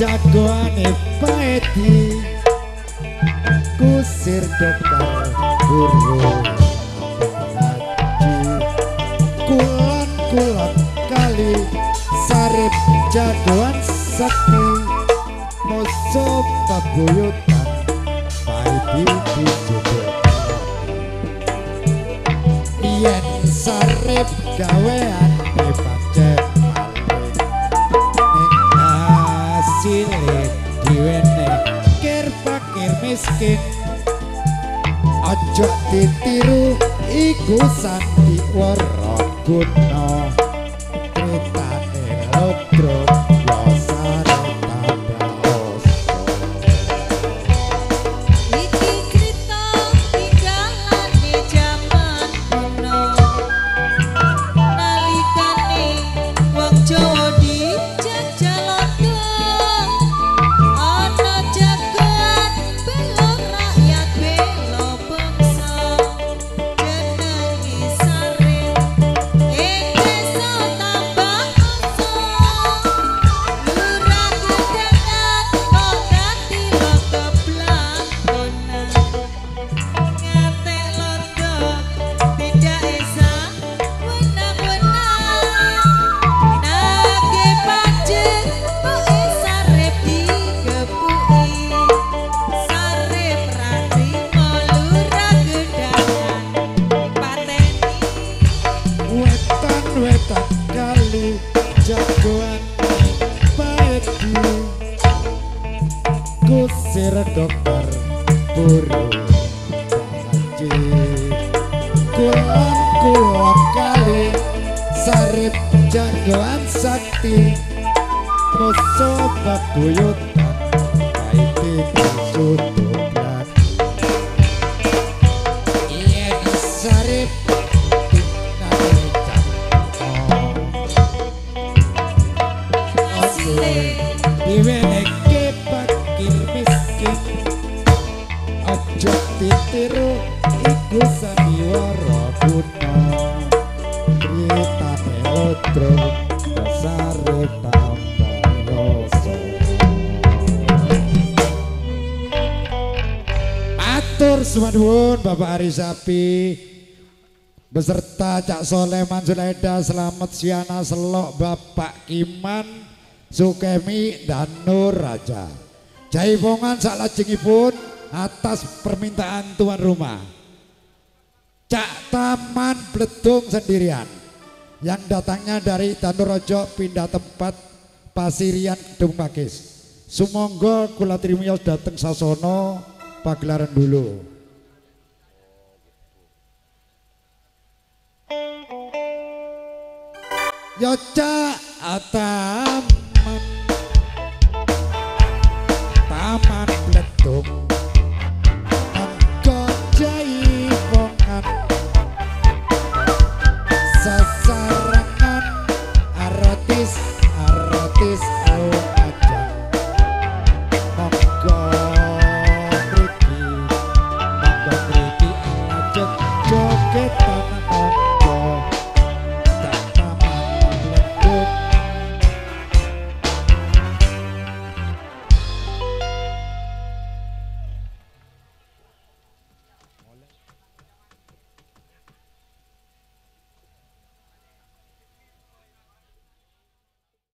jagoane paedi kusir dokter guru kulon kulon kali sarip jagoan sakti musuh pabuyutan paedi dijodoh yen sarip gawean bebas cilik diwene kir fakir miskin aja ditiru iku sandiwara guna kritane lodro yosane tabraos iki krita tinggalane jaman kuno nalikane wong Jawa dijajal jagoan paedi kusir dokter buru haji kulon kulon kali sarip jagoan sakti musuh pabuyutan paedi disudutlan yen sarip diweneke fakir miskin aja ditiru iku sandiwara guna kritane lodro dasare tambayoso atur suwun Bapak Arisapi beserta Cak Soleman Zulaida Selamat Siana Selok Bapak Kiman Sukemi dan Nur Raja jaipongan salajengipun atas permintaan tuan rumah Cak Taman Bledung sendirian yang datangnya dari Danuraja pindah tempat Pasirian Kedung Pakis sumangga kula trimiyos dateng sasono pagelaran dulu. Yoca taman Taman Bledug